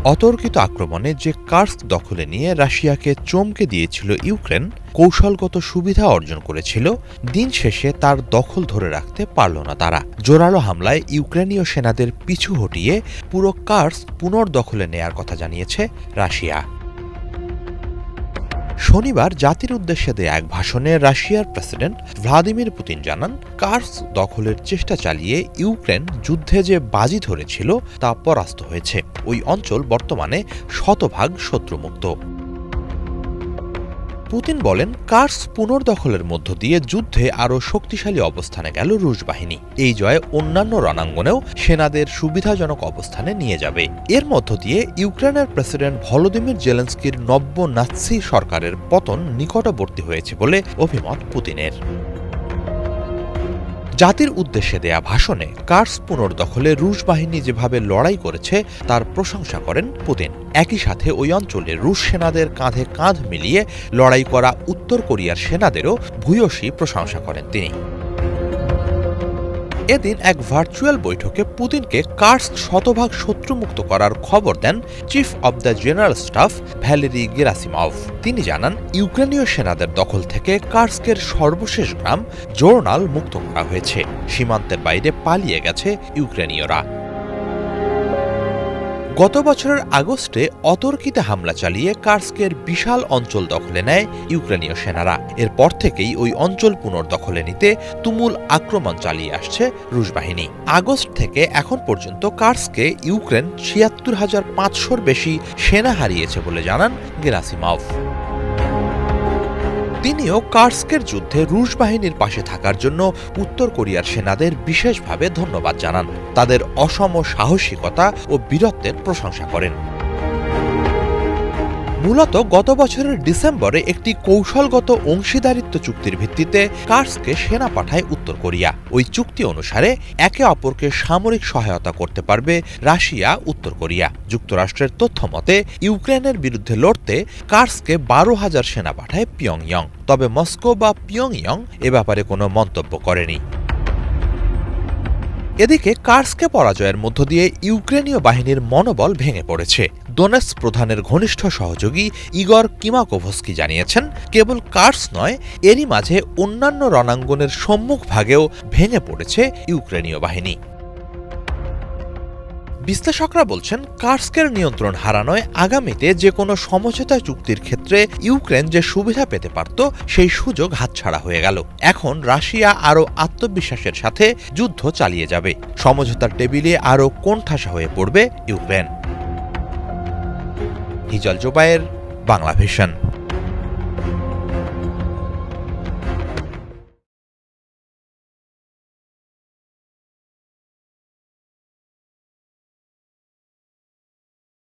অতর্কিত আক্রমণে যে কার্স্ক দখলে নিয়ে রাশিয়াকে চমকে দিয়েছিল ইউক্রেন, কৌশলগত সুবিধা অর্জন করেছিল, দিন শেষে তার দখল ধরে রাখতে পারল না তারা। জোরালো হামলায় ইউক্রেনীয় সেনাদের পিছু হটিয়ে পুরো কার্স্ক পুনর্দখলে নেয়ার কথা জানিয়েছে রাশিয়া। শনিবার জাতির উদ্দেশ্যে দেয়া এক ভাষণে রাশিয়ার প্রেসিডেন্ট ভ্লাদিমির পুতিন জানান, কার্স্ক দখলের চেষ্টা চালিয়ে ইউক্রেন যুদ্ধে যে বাজি ধরেছিল তা পরাস্ত হয়েছে। ওই অঞ্চল বর্তমানে শতভাগ শত্রুমুক্ত। পুতিন বলেন, কার্স্ক পুনর্দখলের মধ্য দিয়ে যুদ্ধে আরও শক্তিশালী অবস্থানে গেল রুশ বাহিনী। এই জয় অন্যান্য রণাঙ্গনেও সেনাদের সুবিধাজনক অবস্থানে নিয়ে যাবে। এর মধ্য দিয়ে ইউক্রেনের প্রেসিডেন্ট ভলোদিমির জেলেনস্কির নব্য নাৎসি সরকারের পতন নিকটবর্তী হয়েছে বলে অভিমত পুতিনের। জাতির উদ্দেশ্যে দেয়া ভাষণে কার্স্ক পুনর্দখলে রুশ বাহিনী যেভাবে লড়াই করেছে তার প্রশংসা করেন পুতিন। একই সাথে ওই অঞ্চলে রুশ সেনাদের কাঁধে কাঁধ মিলিয়ে লড়াই করা উত্তর কোরিয়ার সেনাদেরও ভূয়সী প্রশংসা করেন তিনি। এদিন এক ভার্চুয়াল বৈঠকে পুতিনকে কার্স্ক শতভাগ শত্রুমুক্ত করার খবর দেন chief of the general staff Valery Gerasimov. তিনি জানান, ইউক্রেনীয় সেনাদের দখল থেকে কার্স্কের সর্বশেষ গ্রাম জোরনাল মুক্ত করা হয়েছে। সীমান্তের বাইরে পালিয়ে গেছে ইউক্রেনীয়রা। গত বছরের আগস্টে অতর্কিত হামলা চালিয়ে কার্স্কের বিশাল অঞ্চল দখলে নেয় ইউক্রেনীয় সেনারা। এরপর থেকেই ওই অঞ্চল পুনর্দখলে নিতে তুমুল আক্রমণ চালিয়ে আসছে রুশ বাহিনী। আগস্ট থেকে এখন পর্যন্ত কার্স্কে ইউক্রেন ৭৬,৫০০-র বেশি সেনা হারিয়েছে বলে জানান গেরাসিমভ। তিনিও কার্স্কের যুদ্ধে রুশ বাহিনীর পাশে থাকার জন্য উত্তর কোরিয়ার সেনাদের বিশেষভাবে ধন্যবাদ জানান। তাদের অসম সাহসিকতা ও বীরত্বের প্রশংসা করেন। মূলত গত বছরের ডিসেম্বরে একটি কৌশলগত অংশীদারিত্ব চুক্তির ভিত্তিতে কার্স্কে সেনা পাঠায় উত্তর কোরিয়া। ওই চুক্তি অনুসারে একে অপরকে সামরিক সহায়তা করতে পারবে রাশিয়া, উত্তর কোরিয়া। যুক্তরাষ্ট্রের তথ্য মতে ইউক্রেনের বিরুদ্ধে লড়তে কার্স্কে ১২,০০০ সেনা পাঠায় পিয়ংইয়ং। তবে মস্কো বা পিয়ংইয়ং এ ব্যাপারে কোনো মন্তব্য করেনি। এদিকে কার্স্কে পরাজয়ের মধ্য দিয়ে ইউক্রেনীয় বাহিনীর মনোবল ভেঙে পড়েছে। দোনেৎস্ক প্রধানের ঘনিষ্ঠ সহযোগী ইগর কিমাকোভস্কি জানিয়েছেন, কেবল কার্স্ক নয়, এরই মাঝে অন্যান্য রণাঙ্গনের সম্মুখভাগেও ভেঙে পড়েছে ইউক্রেনীয় বাহিনী। বিশ্লেষকরা বলছেন, কার্স্কের নিয়ন্ত্রণ হারানোয় আগামীতে যে কোনো সমঝোতা চুক্তির ক্ষেত্রে ইউক্রেন যে সুবিধা পেতে পারত সেই সুযোগ হাতছাড়া হয়ে গেল। এখন রাশিয়া আরও আত্মবিশ্বাসের সাথে যুদ্ধ চালিয়ে যাবে। সমঝোতার টেবিলে আরও কোণঠাসা হয়ে পড়বে ইউক্রেন। হিজল জোবায়ের, বাংলা ভিশন।